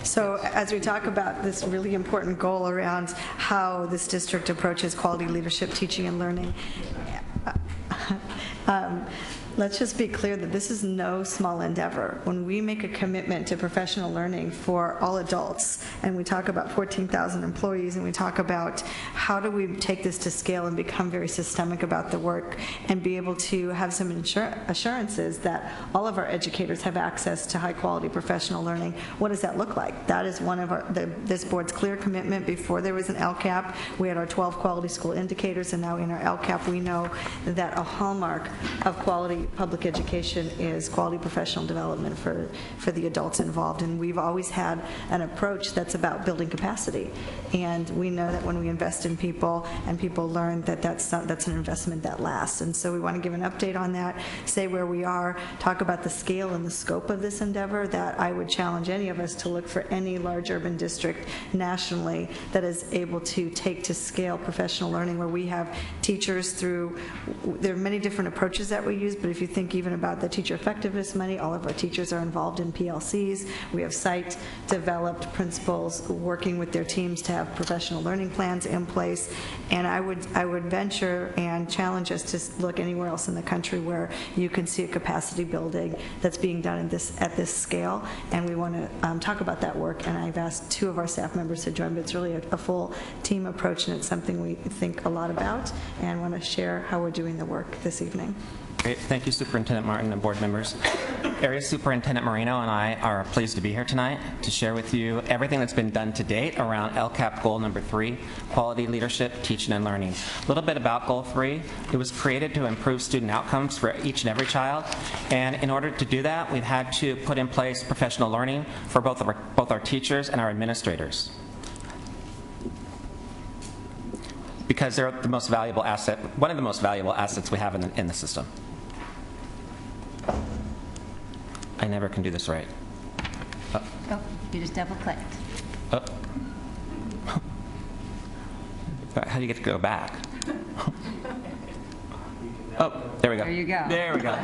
So as we talk about this really important goal around how this district approaches quality leadership, teaching, and learning, let's just be clear that this is no small endeavor. When we make a commitment to professional learning for all adults, and we talk about 14,000 employees, and we talk about how do we take this to scale and become very systemic about the work and be able to have some assurances that all of our educators have access to high quality professional learning, what does that look like? That is one of this board's clear commitment. Before there was an LCAP, we had our 12 quality school indicators, and now in our LCAP we know that a hallmark of quality public education is quality professional development for the adults involved, and we've always had an approach that's about building capacity, and we know that when we invest in people and people learn that's an investment that lasts. And so we want to give an update on that, say where we are, talk about the scale and the scope of this endeavor, that I would challenge any of us to look for any large urban district nationally that is able to take to scale professional learning, where we have teachers through, there are many different approaches that we use, but if you think even about the teacher effectiveness money, all of our teachers are involved in PLCs. We have site-developed principals working with their teams to have professional learning plans in place. And I would venture and challenge us to look anywhere else in the country where you can see a capacity building that's being done at this scale. And we want to talk about that work. And I've asked 2 of our staff members to join, but it's really a full team approach, and it's something we think a lot about and want to share how we're doing the work this evening. Great. Thank you, Superintendent Martin and board members. Area Superintendent Marino and I are pleased to be here tonight to share with you everything that's been done to date around LCAP goal number 3, quality leadership, teaching, and learning. A little bit about goal 3. It was created to improve student outcomes for each and every child, and in order to do that, we've had to put in place professional learning for both our teachers and our administrators, because they're the most valuable asset, one of the most valuable assets we have in the system. I never can do this right. Oh, you just double-clicked. How do you get to go back? Oh, there we go. There you go. There we go.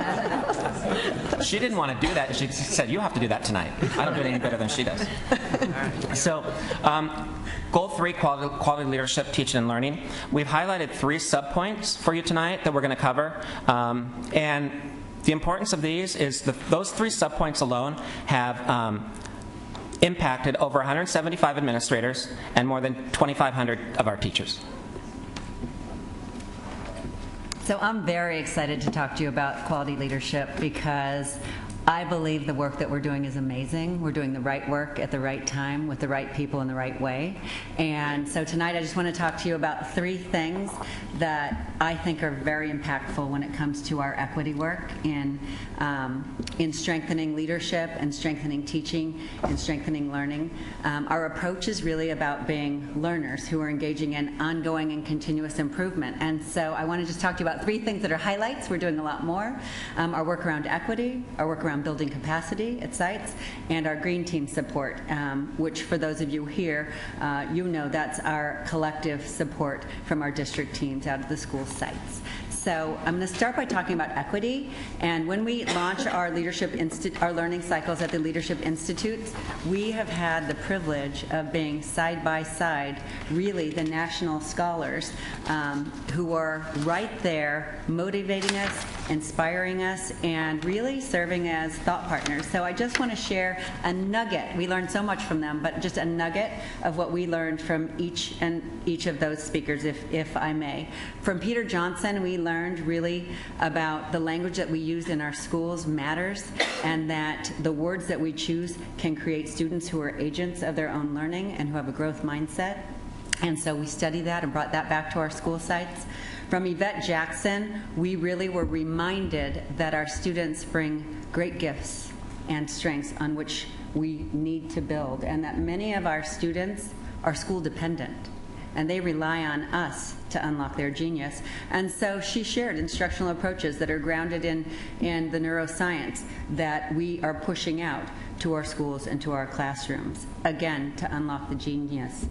She didn't want to do that. She said, you have to do that tonight. I don't do it any better than she does. So, goal 3, quality leadership, teaching, and learning. We've highlighted 3 subpoints for you tonight that we're going to cover. And the importance of these is those 3 subpoints alone have impacted over 175 administrators and more than 2,500 of our teachers. So I'm very excited to talk to you about quality leadership, because I believe the work that we're doing is amazing. We're doing the right work at the right time with the right people in the right way. And so tonight I just want to talk to you about 3 things that I think are very impactful when it comes to our equity work in strengthening leadership and strengthening teaching and strengthening learning. Our approach is really about being learners who are engaging in ongoing and continuous improvement. And so I want to just talk to you about 3 things that are highlights. We're doing a lot more. Our work around equity, our work around building capacity at sites, and our green team support, which for those of you here, you know that's our collective support from our district teams out of the school sites. So I'm going to start by talking about equity. And when we launch our our learning cycles at the Leadership Institutes, we have had the privilege of being side by side, really the national scholars who are right there motivating us, inspiring us, and really serving as thought partners. So I just want to share a nugget. We learned so much from them, but just a nugget of what we learned from each of those speakers, if I may. From Peter Johnson, we learned really about the language that we use in our schools matters, and that the words that we choose can create students who are agents of their own learning and who have a growth mindset. And so we studied that and brought that back to our school sites. From Yvette Jackson, we really were reminded that our students bring great gifts and strengths on which we need to build, and that many of our students are school dependent, and they rely on us to unlock their genius. And so she shared instructional approaches that are grounded in the neuroscience that we are pushing out to our schools and to our classrooms, again, to unlock the genius.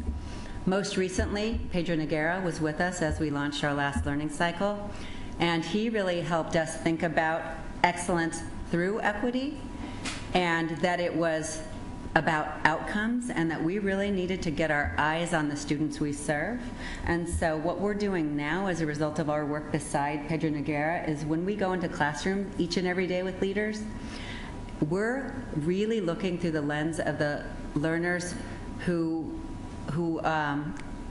Most recently, Pedro Noguera was with us as we launched our last learning cycle, and he really helped us think about excellence through equity, and that it was about outcomes, and that we really needed to get our eyes on the students we serve. And so what we're doing now as a result of our work beside Pedro Noguera is when we go into classrooms each and every day with leaders, we're really looking through the lens of the learners who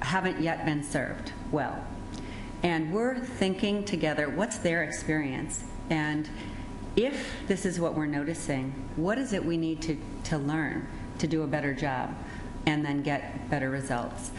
haven't yet been served well. And we're thinking together, what's their experience? And if this is what we're noticing, what is it we need to learn to do a better job and then get better results?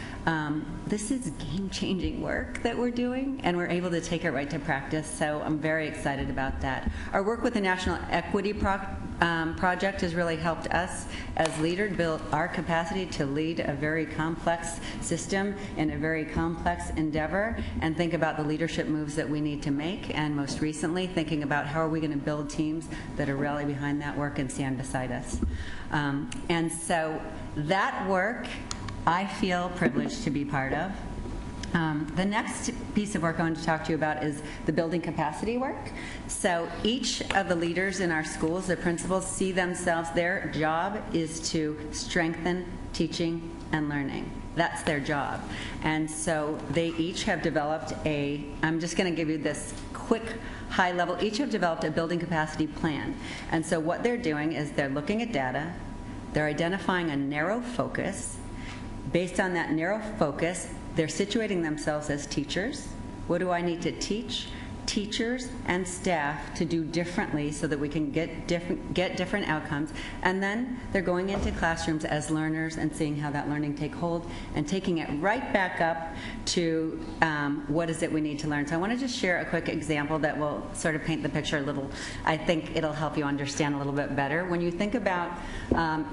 This is game-changing work that we're doing, and we're able to take it right to practice, so I'm very excited about that. Our work with the National Equity Project has really helped us as leaders build our capacity to lead a very complex system in a very complex endeavor, and think about the leadership moves that we need to make, and most recently thinking about how are we going to build teams that are rally behind that work and stand beside us. And so that work I feel privileged to be part of. The next piece of work I want to talk to you about is the building capacity work. So each of the leaders in our schools, the principals, see themselves, their job is to strengthen teaching and learning. That's their job. And so they each have developed I'm just going to give you this quick high level, each have developed a building capacity plan. And so what they're doing is they're looking at data, they're identifying a narrow focus. Based on that narrow focus, they're situating themselves as teachers. What do I need to teach teachers and staff to do differently so that we can get different outcomes? And then they're going into classrooms as learners and seeing how that learning take hold and taking it right back up to what is it we need to learn. So I want to just share a quick example that will sort of paint the picture a little. I think it'll help you understand a little bit better. When you think about,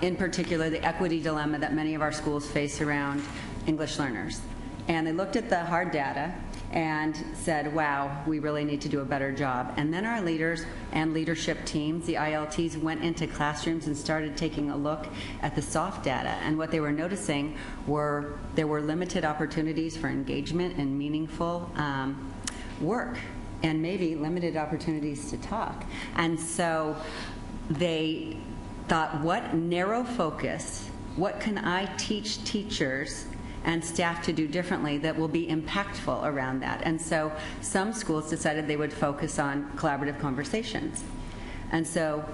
in particular, the equity dilemma that many of our schools face around English learners. And they looked at the hard data and said, wow, we really need to do a better job. And then our leaders and leadership teams, the ILTs, went into classrooms and started taking a look at the soft data. And what they were noticing were there were limited opportunities for engagement and meaningful work, and maybe limited opportunities to talk. And so they thought, what narrow focus, what can I teach teachers and staff to do differently that will be impactful around that? And so some schools decided they would focus on collaborative conversations. And so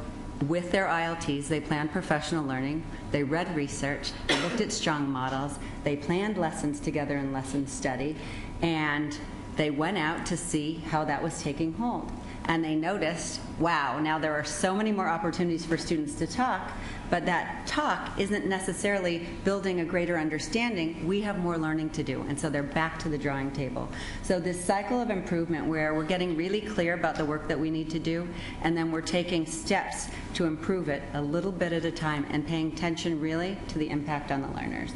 with their ILTs, they planned professional learning, they read research, they looked at strong models, they planned lessons together in lesson study, and they went out to see how that was taking hold. And they noticed, wow, now there are so many more opportunities for students to talk, but that talk isn't necessarily building a greater understanding. We have more learning to do, and so they're back to the drawing table. So this cycle of improvement where we're getting really clear about the work that we need to do, and then we're taking steps to improve it a little bit at a time and paying attention really to the impact on the learners.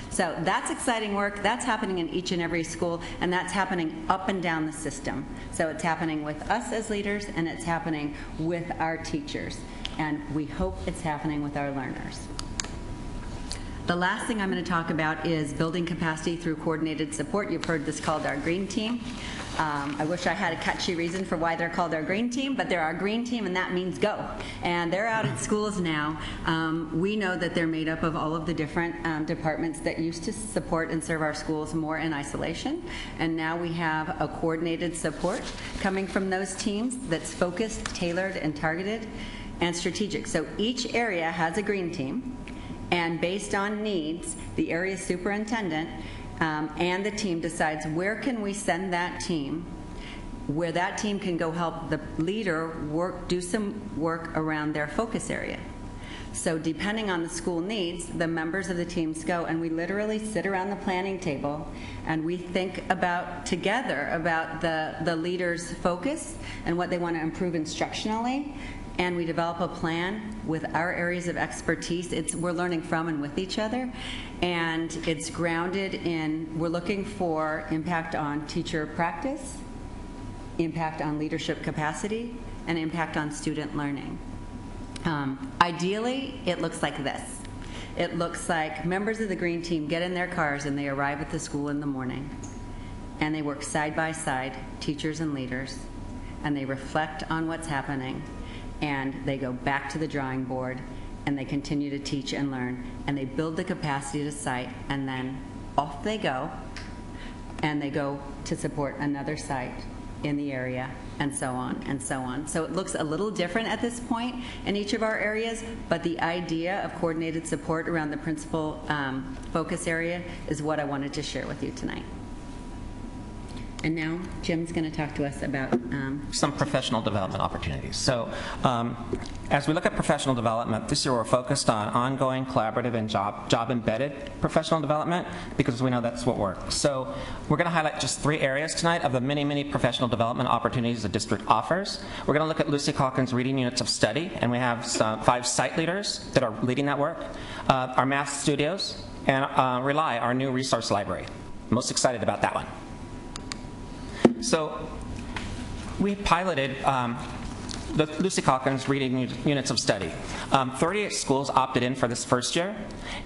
So that's exciting work. That's happening in each and every school, and that's happening up and down the system. So it's happening with us as leaders, and it's happening with our teachers. And we hope it's happening with our learners. The last thing I'm going to talk about is building capacity through coordinated support. You've heard this called our green team. I wish I had a catchy reason for why they're called our green team, but they're our green team, and that means go. And they're out at schools now. We know that they're made up of all of the different departments that used to support and serve our schools more in isolation. And now we have a coordinated support coming from those teams that's focused, tailored, and targeted, and strategic. So each area has a green team, and based on needs, the area superintendent and the team decides where can we send that team, where that team can go help the leader do some work around their focus area. So depending on the school needs, the members of the teams go, and we literally sit around the planning table and we think about together about the leader's focus and what they want to improve instructionally. And we develop a plan with our areas of expertise. We're learning from and with each other. And it's grounded in, we're looking for impact on teacher practice, impact on leadership capacity, and impact on student learning. Ideally, it looks like this. It looks like members of the green team get in their cars and they arrive at the school in the morning. And they work side by side, teachers and leaders, and they reflect on what's happening. And they go back to the drawing board, and they continue to teach and learn, and they build the capacity to site, and then off they go, and they go to support another site in the area, and so on and so on. So it looks a little different at this point in each of our areas, but the idea of coordinated support around the principal focus area is what I wanted to share with you tonight. And now Jim's going to talk to us about some professional development opportunities. So as we look at professional development, this year we're focused on ongoing, collaborative, and job-embedded professional development, because we know that's what works. So we're going to highlight just 3 areas tonight of the many, many professional development opportunities the district offers. We're going to look at Lucy Calkins' reading units of study, and we have 5 site leaders that are leading that work, our math studios, and Rely, our new resource library. Most excited about that one. So we piloted the Lucy Calkins reading units of study. 38 schools opted in for this first year.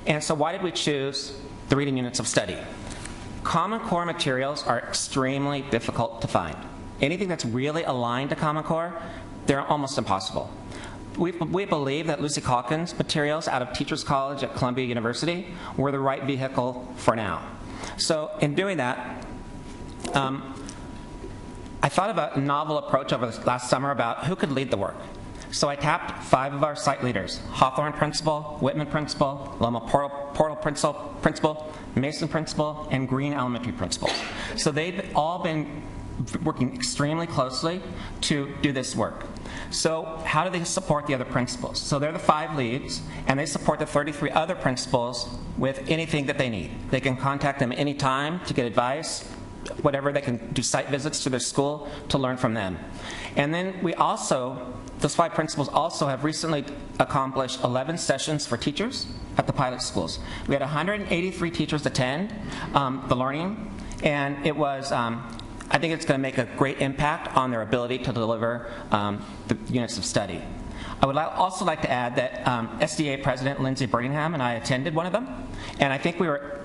And so why did we choose the reading units of study? Common Core materials are extremely difficult to find. Anything that's really aligned to Common Core, they're almost impossible. We believe that Lucy Calkins materials out of Teachers College at Columbia University were the right vehicle for now. So in doing that, I thought of a novel approach over the last summer about who could lead the work. So I tapped 5 of our site leaders: Hawthorne Principal, Whitman Principal, Loma Portal Principal, Mason Principal, and Green Elementary Principal. So they've all been working extremely closely to do this work. So how do they support the other principals? So they're the 5 leads, and they support the 33 other principals with anything that they need. They can contact them anytime to get advice, whatever. They can do site visits to their school to learn from them. And then we also, those 5 principals also have recently accomplished 11 sessions for teachers at the pilot schools. We had 183 teachers attend the learning, and it was, I think it's going to make a great impact on their ability to deliver the units of study. I would also like to add that SDA President Lindsay Birmingham and I attended one of them, and I think we were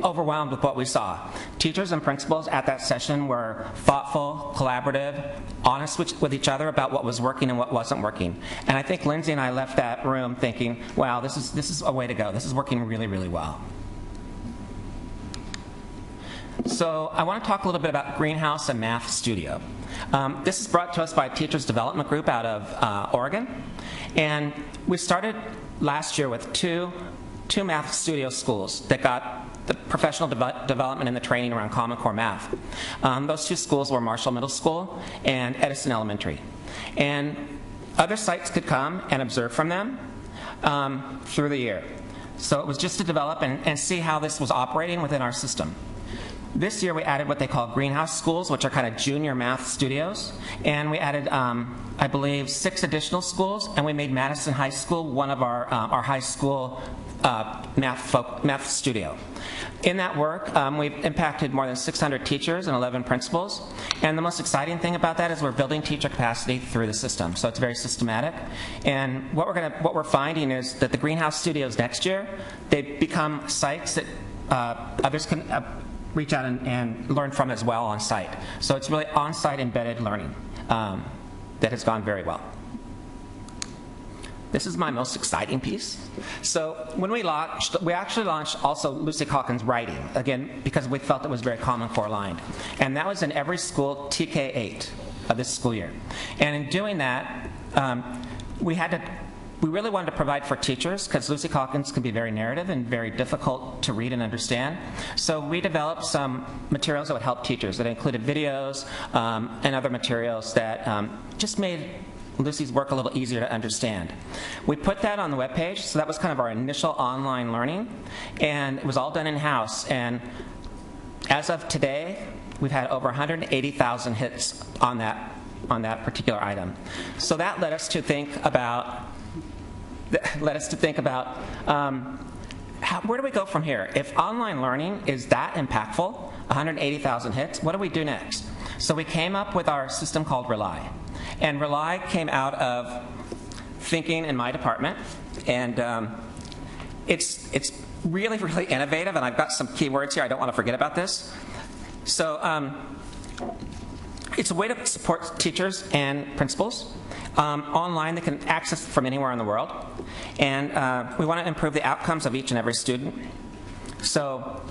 overwhelmed with what we saw. Teachers and principals at that session were thoughtful, collaborative, honest with each other about what was working and what wasn't working. And I think Lindsay and I left that room thinking, wow, this is a way to go. This is working really, really well. So I want to talk a little bit about Greenhouse and Math Studio. This is brought to us by a Teachers Development Group out of Oregon. And we started last year with two Math Studio schools that got the professional development and the training around Common Core math. Those 2 schools were Marshall Middle School and Edison Elementary. And other sites could come and observe from them through the year. So it was just to develop and see how this was operating within our system. This year we added what they call greenhouse schools, which are kind of junior math studios. And we added, I believe, 6 additional schools, and we made Madison High School one of our high school math studio. In that work, we've impacted more than 600 teachers and 11 principals. And the most exciting thing about that is we're building teacher capacity through the system. So it's very systematic. And what we're finding is that the greenhouse studios next year, they become sites that others can reach out and learn from as well on site. So it's really on-site embedded learning that has gone very well. This is my most exciting piece. So when we actually launched also Lucy Calkins Writing, again, because we felt it was very Common Core aligned. And that was in every school TK8 of this school year. And in doing that, we really wanted to provide for teachers, because Lucy Calkins can be very narrative and very difficult to read and understand. So we developed some materials that would help teachers that included videos and other materials that just made Lucy's work a little easier to understand. We put that on the webpage, so that was kind of our initial online learning, and it was all done in-house. And as of today, we've had over 180,000 hits on that particular item. So that led us to think about where do we go from here? If online learning is that impactful, 180,000 hits, what do we do next? So we came up with our system called Rely. And Rely came out of thinking in my department, and it's really, really innovative, and I've got some key words here. I don't want to forget about this. So it's a way to support teachers and principals. Online, they can access from anywhere in the world. And we want to improve the outcomes of each and every student. So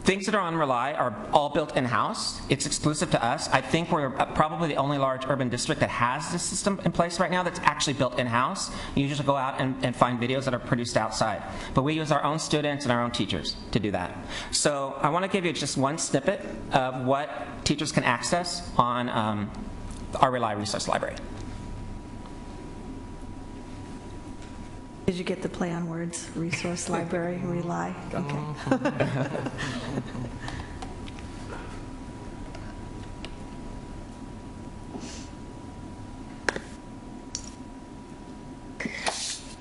things that are on Rely are all built in-house. It's exclusive to us. I think we're probably the only large urban district that has this system in place right now that's actually built in-house. You usually go out and find videos that are produced outside. But we use our own students and our own teachers to do that. So I want to give you just one snippet of what teachers can access on our Rely Resource Library. Did you get the play on words? Resource library, Rely. Okay.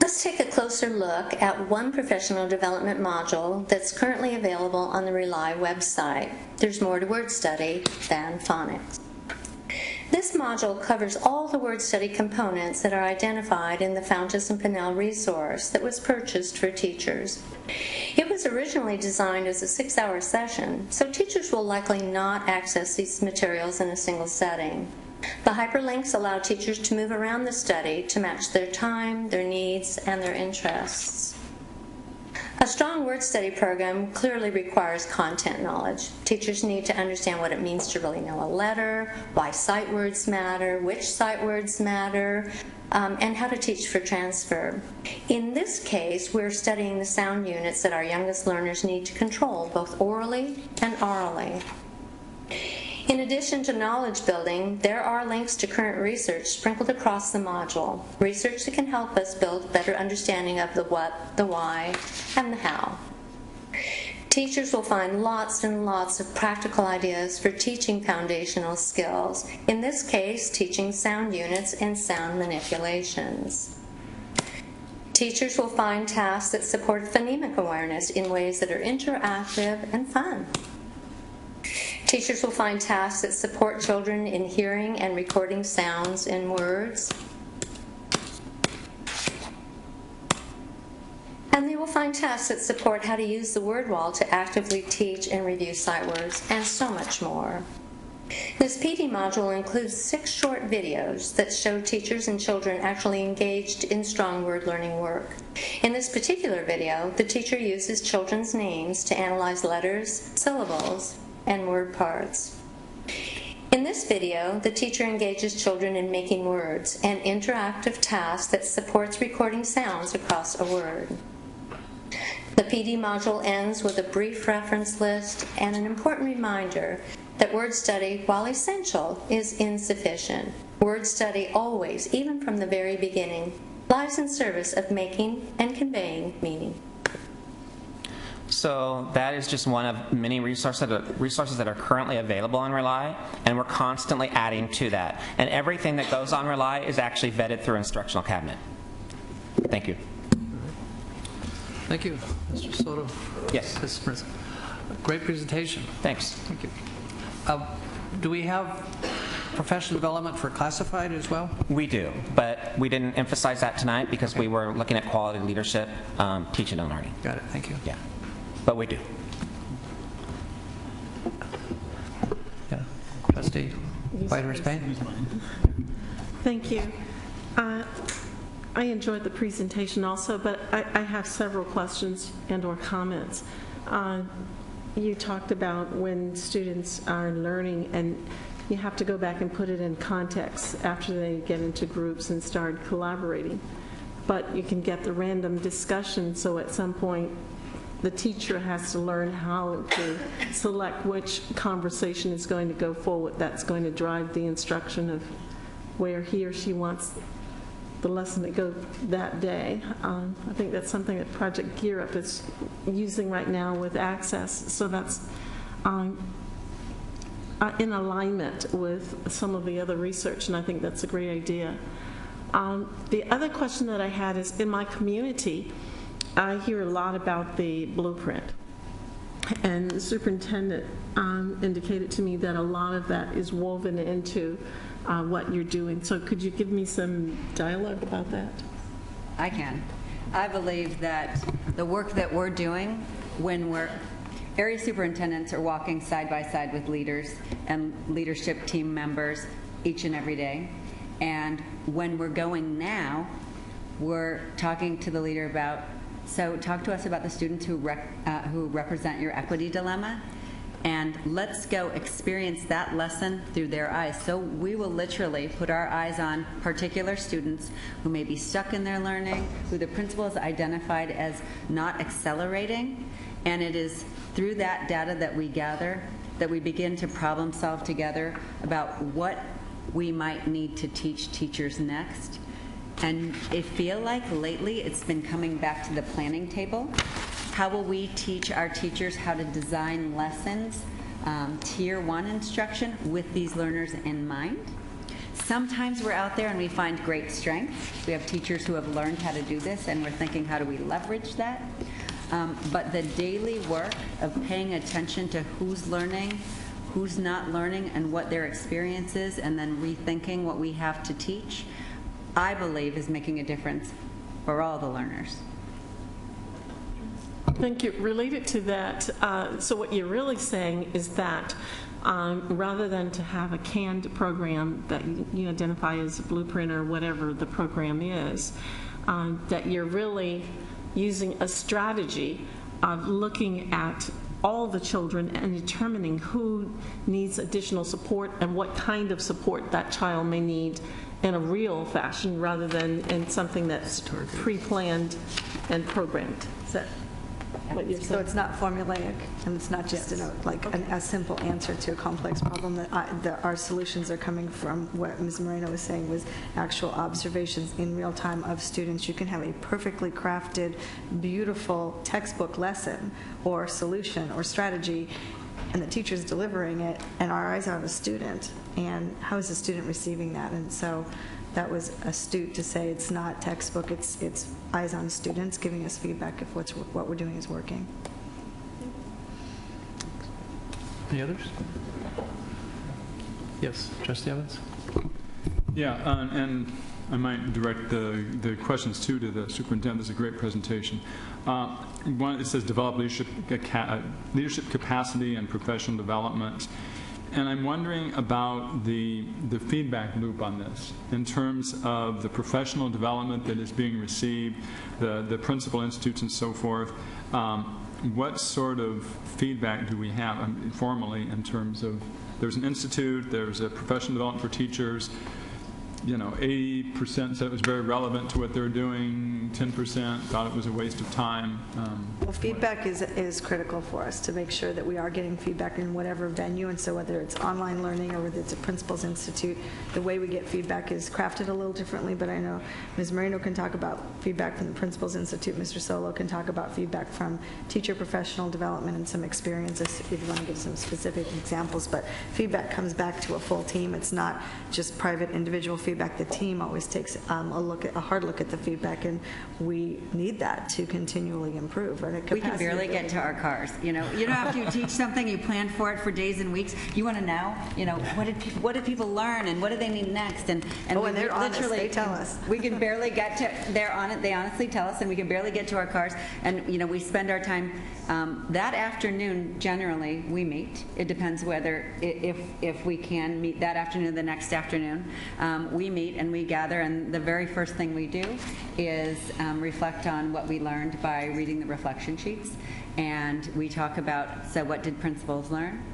Let's take a closer look at one professional development module that's currently available on the Rely website. There's more to word study than phonics. This module covers all the word study components that are identified in the Fountas and Pinnell resource that was purchased for teachers. It was originally designed as a 6-hour session, so teachers will likely not access these materials in a single setting. The hyperlinks allow teachers to move around the study to match their time, their needs, and their interests. A strong word study program clearly requires content knowledge. Teachers need to understand what it means to really know a letter, why sight words matter, which sight words matter, and how to teach for transfer. In this case, we're studying the sound units that our youngest learners need to control, both orally and orally. In addition to knowledge building, there are links to current research sprinkled across the module, research that can help us build better understanding of the what, the why, and the how. Teachers will find lots and lots of practical ideas for teaching foundational skills, in this case, teaching sound units and sound manipulations. Teachers will find tasks that support phonemic awareness in ways that are interactive and fun. Teachers will find tasks that support children in hearing and recording sounds and words. And they will find tasks that support how to use the word wall to actively teach and review sight words, and so much more. This PD module includes 6 short videos that show teachers and children actually engaged in strong word learning work. In this particular video, the teacher uses children's names to analyze letters, syllables, and word parts. In this video, the teacher engages children in making words, an interactive task that supports recording sounds across a word. The PD module ends with a brief reference list and an important reminder that word study, while essential, is insufficient. Word study always, even from the very beginning, lies in service of making and conveying meaning. So that is just one of many resources that are currently available on Rely, and we're constantly adding to that. And everything that goes on Rely is actually vetted through Instructional Cabinet. Thank you. Thank you, Mr. Soto. Yes. Great presentation. Thanks. Thank you. Do we have professional development for classified as well? We do, but we didn't emphasize that tonight because we were looking at quality leadership, teaching and learning. Got it. Thank you. Yeah. But we do. Yeah. Trustee Whitehurst-Payne. Thank you. I enjoyed the presentation also, but I have several questions and/or comments. You talked about when students are learning, and you have to go back and put it in context after they get into groups and start collaborating. But you can get the random discussion, so at some point the teacher has to learn how to select which conversation is going to go forward. That's going to drive the instruction of where he or she wants the lesson to go that day. I think that's something that Project Gear Up is using right now with Access, so that's in alignment with some of the other research, and I think that's a great idea. The other question that I had is, in my community, I hear a lot about the blueprint, and the superintendent indicated to me that a lot of that is woven into what you're doing. So could you give me some dialogue about that? I can. I believe that the work that we're doing, when area superintendents are walking side by side with leaders and leadership team members each and every day. And when we're going now, we're talking to the leader about, so talk to us about the students who represent your equity dilemma, and let's go experience that lesson through their eyes. So we will literally put our eyes on particular students who may be stuck in their learning, who the principal has identified as not accelerating, and it is through that data that we gather that we begin to problem solve together about what we might need to teach teachers next. And I feel like lately it's been coming back to the planning table. How will we teach our teachers how to design lessons, tier 1 instruction, with these learners in mind? Sometimes we're out there and we find great strengths. We have teachers who have learned how to do this, and we're thinking, how do we leverage that? But the daily work of paying attention to who's learning, who's not learning, and what their experience is, and then rethinking what we have to teach, I believe is making a difference for all the learners. Thank you. Related to that, so what you're really saying is that rather than to have a canned program that you identify as a blueprint or whatever the program is, that you're really using a strategy of looking at all the children and determining who needs additional support and what kind of support that child may need in a real fashion rather than in something that's pre-planned and programmed. Is that what you're saying? So it's not formulaic, and it's not just a simple answer to a complex problem. That our solutions are coming from what Ms. Moreno was saying was actual observations in real time of students. You can have a perfectly crafted, beautiful textbook lesson or solution or strategy, and the teacher's delivering it, and our eyes are on the student, and how is the student receiving that? And so that was astute to say it's not textbook, it's eyes on students giving us feedback if what we're doing is working. Any others? Yes, Trustee Evans? Yeah, and I might direct the questions too to the superintendent. This is a great presentation. One, it says develop leadership capacity and professional development. And I'm wondering about the feedback loop on this in terms of the professional development that is being received, the principal institutes and so forth. What sort of feedback do we have informally in terms of, there's an institute, there's a professional development for teachers, 80% said it was very relevant to what they're doing, 10% thought it was a waste of time. Well, feedback is critical for us to make sure that we are getting feedback in whatever venue, and so whether it's online learning or whether it's a Principals Institute, the way we get feedback is crafted a little differently, but I know Ms. Moreno can talk about feedback from the Principals Institute, Mr. Solo can talk about feedback from teacher professional development and some experiences if you want to give some specific examples, but feedback comes back to a full team. It's not just private individual feedback. The team always takes a hard look at the feedback, and we need that to continually improve. We can barely get to our cars. After you teach something, you plan for it for days and weeks. You want to know, what did people learn and what do they need next? And they're honest. They tell us. We can barely get to. They're on it. They honestly tell us, and we can barely get to our cars. And we spend our time that afternoon. Generally, we meet. It depends whether if we can meet that afternoon, the next afternoon. We meet and we gather, and the very first thing we do is reflect on what we learned by reading the reflection sheets, and we talk about, so what did principals learn?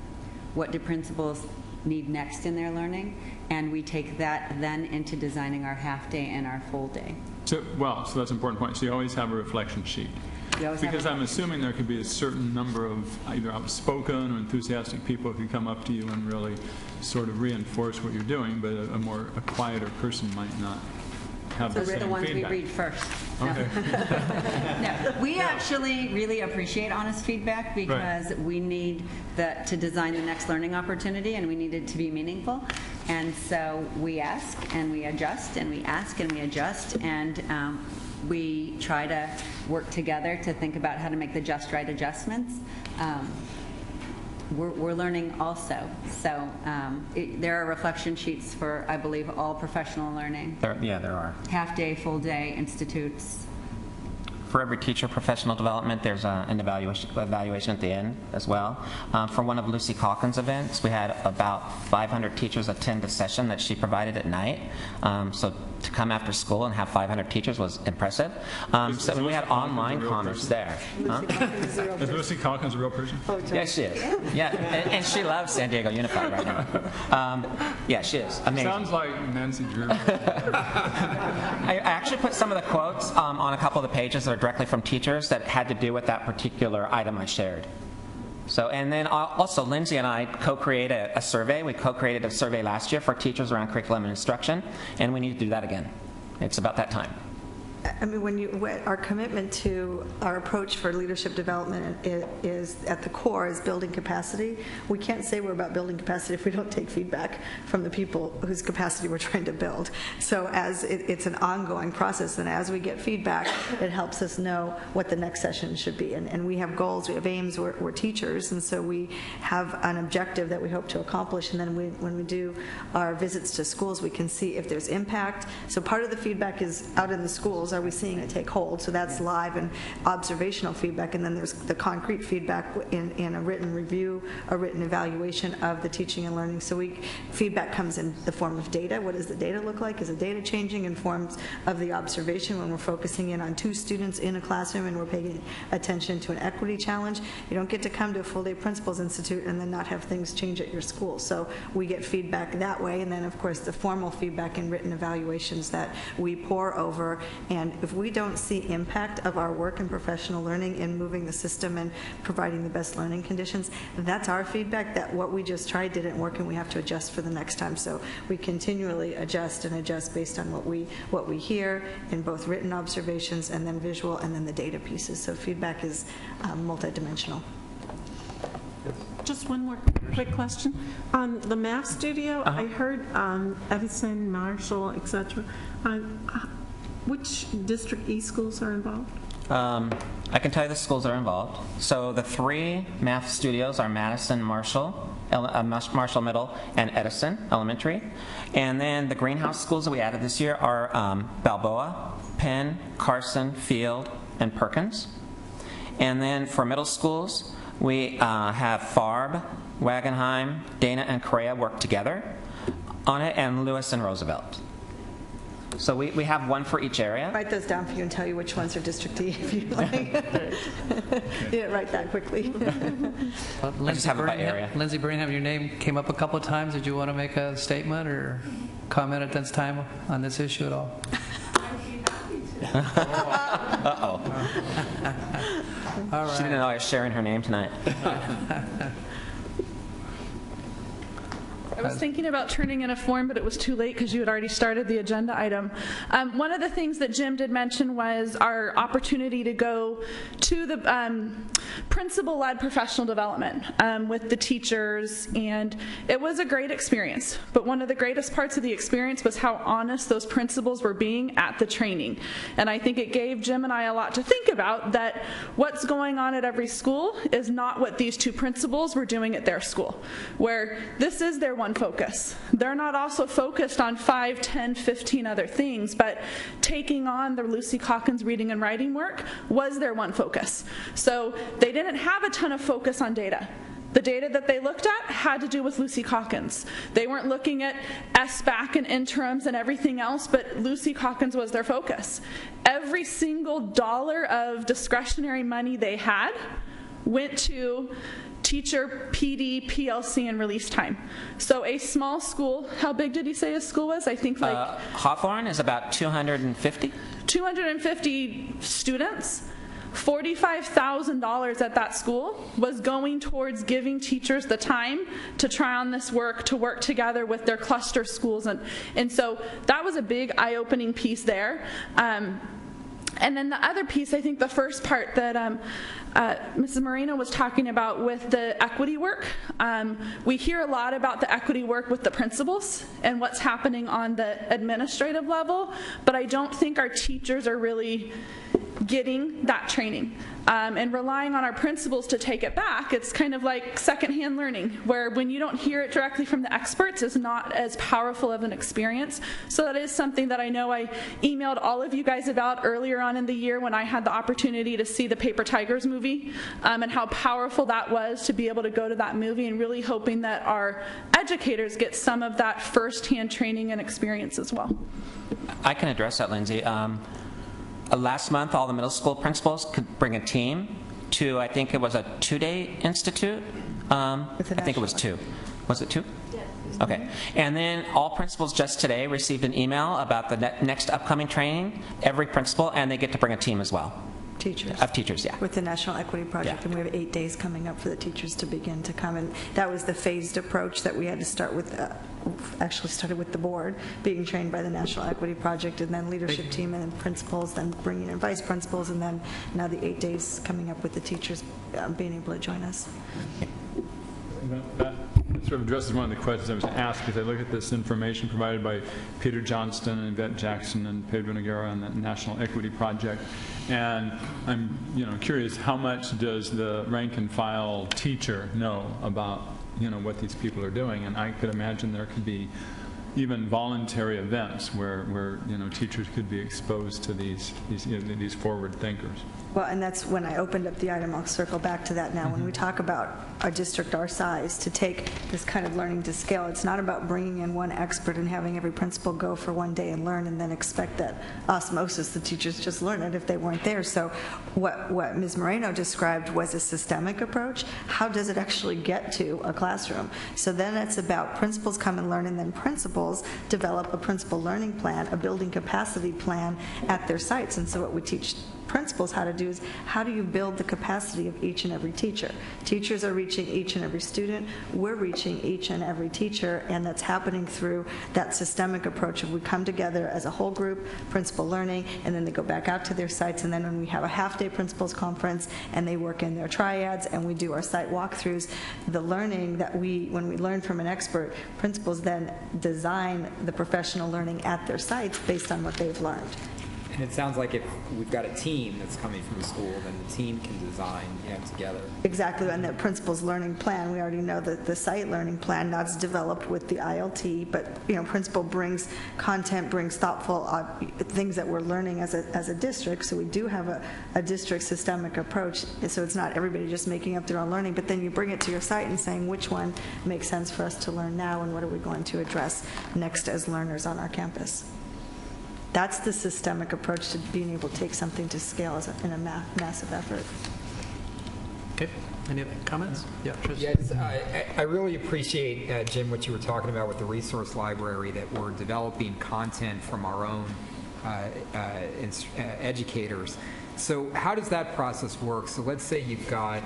What do principals need next in their learning? And we take that then into designing our half day and our full day. So that's an important point. So you always have a reflection sheet. Because I'm assuming there could be a certain number of either outspoken or enthusiastic people who come up to you and really sort of reinforce what you're doing, but a quieter person might not have the same the ones feedback. we read first. Okay. No, we actually really appreciate honest feedback because we need to design the next learning opportunity, and we need it to be meaningful. And so we ask and we adjust, and we ask and we adjust, and we try to work together to think about how to make the just right adjustments. We're learning also. So there are reflection sheets for, I believe, all professional learning. There are. Half day, full day, institutes. for every teacher professional development, there's an evaluation at the end as well. For one of Lucy Calkins' events, we had about 500 teachers attend a session that she provided at night. So to come after school and have 500 teachers was impressive. So we had online comments there. Huh? Is Lucy Calkins a real person? Yes, she is. Yeah, and she loves San Diego Unified right now. Yeah, she is. Amazing. Sounds like Nancy Drew. I actually put some of the quotes on a couple of the pages that are directly from teachers that had to do with that particular item I shared. So, and then also Lindsay and I co-created a survey. We co-created a survey last year for teachers around curriculum and instruction, and we need to do that again. It's about that time. I mean, our commitment to our approach for leadership development is at the core is building capacity. We can't say we're about building capacity if we don't take feedback from the people whose capacity we're trying to build. So as it's an ongoing process, and as we get feedback, it helps us know what the next session should be. And we have goals, we have aims, we're teachers, and so we have an objective that we hope to accomplish, and then when we do our visits to schools, we can see if there's impact. So part of the feedback is out in the schools. Are we seeing it take hold? So that's live and observational feedback, and then there's the concrete feedback in a written review, a written evaluation of the teaching and learning. So feedback comes in the form of data. What does the data look like? Is the data changing in forms of the observation when we're focusing in on 2 students in a classroom and we're paying attention to an equity challenge? You don't get to come to a full-day principals institute and then not have things change at your school. So we get feedback that way, and then of course the formal feedback and written evaluations that we pore over. And if we don't see impact of our work in professional learning in moving the system and providing the best learning conditions, that's our feedback that what we just tried didn't work and we have to adjust for the next time. So we continually adjust and adjust based on what we hear in both written observations and then visual and then the data pieces. So feedback is multidimensional. Just one more quick question. On the math studio, I heard Edison, Marshall, etc. Which District E schools are involved? I can tell you the schools are involved. So the 3 math studios are Madison, Marshall, Marshall Middle, and Edison Elementary. And then the greenhouse schools that we added this year are Balboa, Penn, Carson, Field, and Perkins. And then for middle schools, we have Farb, Wagenheim, Dana, and Correa work together on it, and Lewis and Roosevelt. So we have one for each area. Write those down for you and tell you which ones are District E if you like. You didn't write that quickly. I just have it by area. Lindsay Birmingham, your name came up a couple of times. Did you want to make a statement or comment at this time on this issue at all? Uh-oh. All right. She didn't know I was sharing her name tonight. I was thinking about turning in a form, but it was too late because you had already started the agenda item. One of the things that Jim did mention was our opportunity to go to the principal-led professional development with the teachers, and it was a great experience. But one of the greatest parts of the experience was how honest those principals were being at the training. And I think it gave Jim and I a lot to think about, that what's going on at every school is not what these 2 principals were doing at their school, where this is their one focus. They're not also focused on 5, 10, 15 other things, but taking on the Lucy Calkins reading and writing work was their one focus. So they didn't have a ton of focus on data. The data that they looked at had to do with Lucy Calkins. They weren't looking at SBAC and interims and everything else, but Lucy Calkins was their focus. Every single dollar of discretionary money they had went to teacher, PD, PLC, and release time. So a small school, how big did he say his school was? I think like... Hawthorne is about 250. 250 students. $45,000 at that school was going towards giving teachers the time to try on this work, to work together with their cluster schools. And so that was a big eye-opening piece there. And then the other piece, I think the first part that Mrs. Marino was talking about with the equity work, we hear a lot about the equity work with the principals and what's happening on the administrative level, but I don't think our teachers are really getting that training. and relying on our principals to take it back, it's kind of like secondhand learning, where when you don't hear it directly from the experts, it's not as powerful of an experience. So that is something that I know I emailed all of you guys about earlier on in the year when I had the opportunity to see the Paper Tigers movie, and how powerful that was to be able to go to that movie, and really hoping that our educators get some of that first-hand training and experience as well. I can address that, Lindsay. Last month, all the middle school principals could bring a team to, I think it was a 2-day institute. I think it was 2. Was it 2? Yes. Okay. And then all principals just today received an email about the next upcoming training, every principal, and they get to bring a team as well. Teachers. Of teachers, yeah. With the National Equity Project, and we have 8 days coming up for the teachers to begin to come. And that was the phased approach that we had to start with, actually started with the board, being trained by the National Equity Project, and then leadership team and principals, then bringing in vice principals, and then now the 8 days coming up with the teachers being able to join us. That sort of addresses one of the questions I was asked, because I look at this information provided by Peter Johnston and Yvette Jackson and Pedro Noguera on the National Equity Project, and I'm curious, how much does the rank and file teacher know about what these people are doing? And I could imagine there could be even voluntary events where teachers could be exposed to these forward thinkers. Well, and that's when I opened up the item. I'll circle back to that now. When we talk about a district our size, to take this kind of learning to scale, it's not about bringing in one expert and having every principal go for 1 day and learn and then expect that osmosis, the teachers just learn it if they weren't there. So what Ms. Moreno described was a systemic approach. How does it actually get to a classroom? So then it's about principals come and learn, and then principals develop a principal learning plan, a building capacity plan at their sites. And so what we teach principals how to do is, how do you build the capacity of each and every teacher? Teachers are reaching each and every student. We're reaching each and every teacher, and that's happening through that systemic approach of we come together as a whole group, principal learning, and then they go back out to their sites, and then when we have a half-day principals conference and they work in their triads and we do our site walkthroughs, the learning that when we learn from an expert, principals then design the professional learning at their sites based on what they've learned. And it sounds like if we've got a team that's coming from the school, then the team can design together. Exactly, and the principal's learning plan, we already know that the site learning plan, that's developed with the ILT, but principal brings content, brings thoughtful things that we're learning as a district, so we do have a district systemic approach, so it's not everybody just making up their own learning, but then you bring it to your site and saying which one makes sense for us to learn now and what are we going to address next as learners on our campus. That's the systemic approach to being able to take something to scale in a massive effort. Okay. Any other comments? Yeah, Yes, I really appreciate, Jim, what you were talking about with the resource library, that we're developing content from our own educators. So how does that process work? So let's say you've got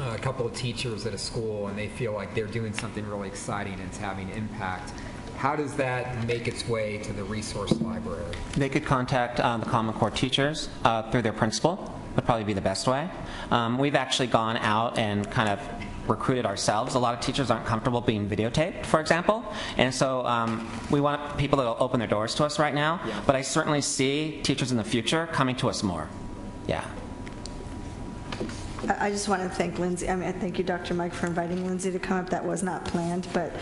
a couple of teachers at a school and they feel like they're doing something really exciting and it's having impact. How does that make its way to the resource library? They could contact the Common Core teachers through their principal, would probably be the best way. We've actually gone out and kind of recruited ourselves. A lot of teachers aren't comfortable being videotaped, for example, and so we want people that will open their doors to us right now, but I certainly see teachers in the future coming to us more. Yeah. I just want to thank Lindsay. I mean, thank you, Dr. Mike, for inviting Lindsay to come up. That was not planned, but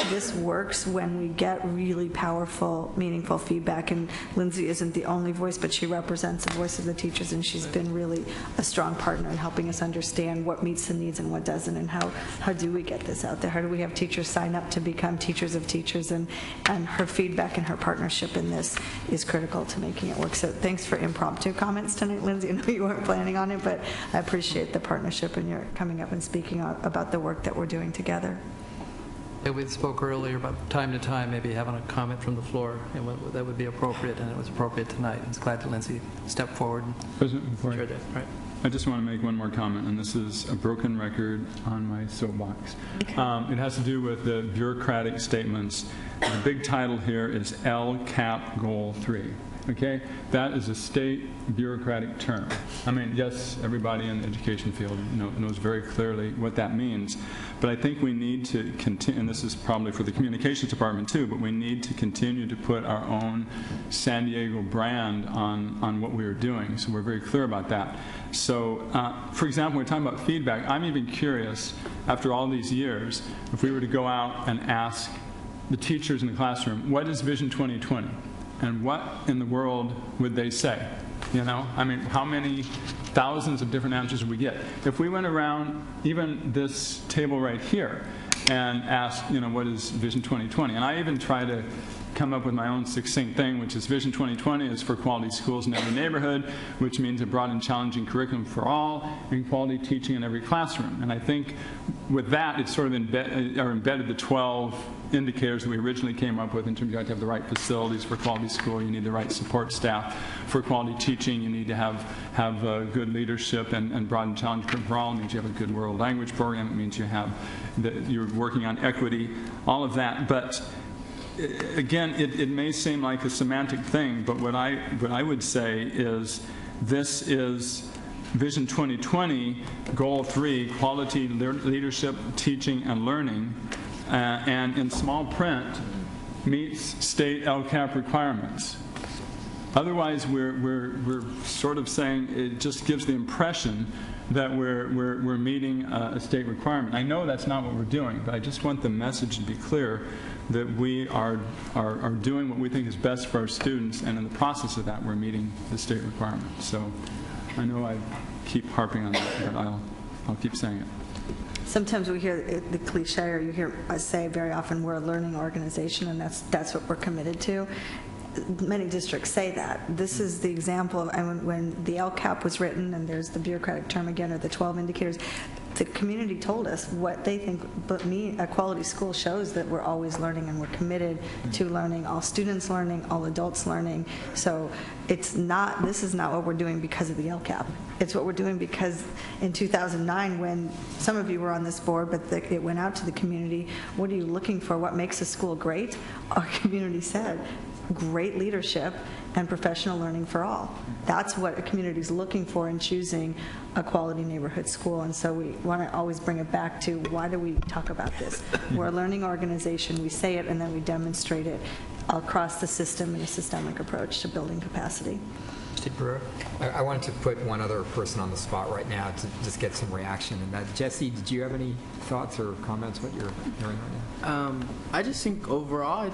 this works when we get really powerful, meaningful feedback. And Lindsay isn't the only voice, but she represents the voice of the teachers, and she's been really a strong partner in helping us understand what meets the needs and what doesn't, and how do we get this out there? How do we have teachers sign up to become teachers of teachers? And her feedback and her partnership in this is critical to making it work. So thanks for impromptu comments tonight, Lindsay. I know you weren't planning on it, but I appreciate the partnership and your coming up and speaking about the work that we're doing together. Yeah, we spoke earlier about time to time maybe having a comment from the floor, and that would be appropriate, and it was appropriate tonight. I was glad that Lindsay stepped forward and shared that. Right. I just want to make one more comment, and this is a broken record on my soapbox. Okay. It has to do with the bureaucratic statements. The big title here is LCAP Goal 3. okay? That is a state bureaucratic term. I mean, yes, everybody in the education field knows very clearly what that means, but I think we need to continue, and this is probably for the communications department too, but we need to continue to put our own San Diego brand on what we are doing, so we're very clear about that. So, for example, when we're talking about feedback, I'm even curious, after all these years, if we were to go out and ask the teachers in the classroom, what is Vision 2020? And what in the world would they say? You know, I mean, how many thousands of different answers would we get? If we went around even this table right here and asked, you know, what is Vision 2020? And I even try to come up with my own succinct thing, which is Vision 2020 is for quality schools in every neighborhood, which means a broad and challenging curriculum for all and quality teaching in every classroom. And I think with that, it's sort of embedded the 12 indicators that we originally came up with in terms of you have to have the right facilities for quality school, you need the right support staff for quality teaching, you need to have good leadership and broad and challenging for all. It means you have a good world language program. It means you're working on equity, all of that. But again, it may seem like a semantic thing, but what I would say is this is Vision 2020, Goal 3, quality leadership, teaching, and learning, and in small print, meets state LCAP requirements. Otherwise, we're sort of saying it just gives the impression that we're meeting a state requirement. I know that's not what we're doing, but I just want the message to be clear that we are doing what we think is best for our students, and in the process of that, we're meeting the state requirement. So I know I keep harping on that, but I'll keep saying it. Sometimes we hear the cliche, or you hear us say very often, we're a learning organization, and that's what we're committed to. Many districts say that. This is the example of, and when the LCAP was written, and there's the bureaucratic term again, or the 12 indicators, the community told us what they think, but a quality school shows that we're always learning and we're committed to learning, all students learning, all adults learning. So this is not what we're doing because of the LCAP. It's what we're doing because in 2009, when some of you were on this board, but it went out to the community, what are you looking for? What makes a school great? Our community said, great leadership and professional learning for all. That's what a community is looking for in choosing a quality neighborhood school. And so we want to always bring it back to, why do we talk about this? We're a learning organization. We say it and then we demonstrate it across the system in a systemic approach to building capacity. Steve Brewer. I wanted to put one other person on the spot right now to just get some reaction. And that, Jesse, did you have any thoughts or comments what you're hearing right now? I just think overall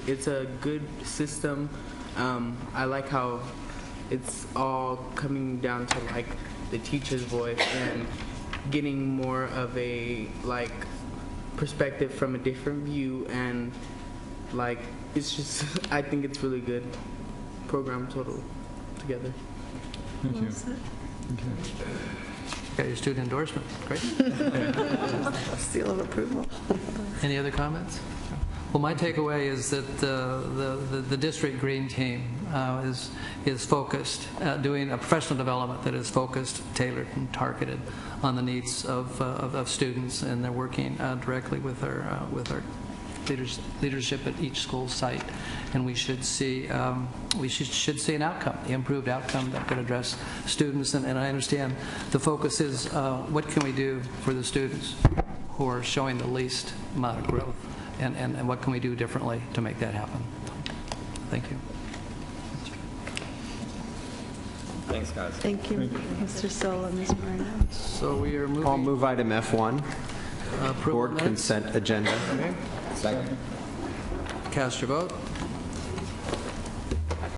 it's a good system. I like how it's all coming down to like the teacher's voice and getting more of a like perspective from a different view, and like it's just I think it's really good program total together. Thank you. Okay. Got your student endorsement. Great. Seal of approval. Any other comments? Well, my takeaway is that the district green team is focused, doing a professional development that is focused, tailored, and targeted on the needs of students, and they're working directly with our leadership at each school site, and we should see an outcome, the improved outcome that could address students. And I understand the focus is what can we do for the students who are showing the least amount of growth. And what can we do differently to make that happen? Thank you. Thanks, guys. Thank you, Mr. Sola, Ms. Moreno. So we are moving. I'll move item F1, Approval board minutes. consent agenda. Okay. Second. Cast your vote.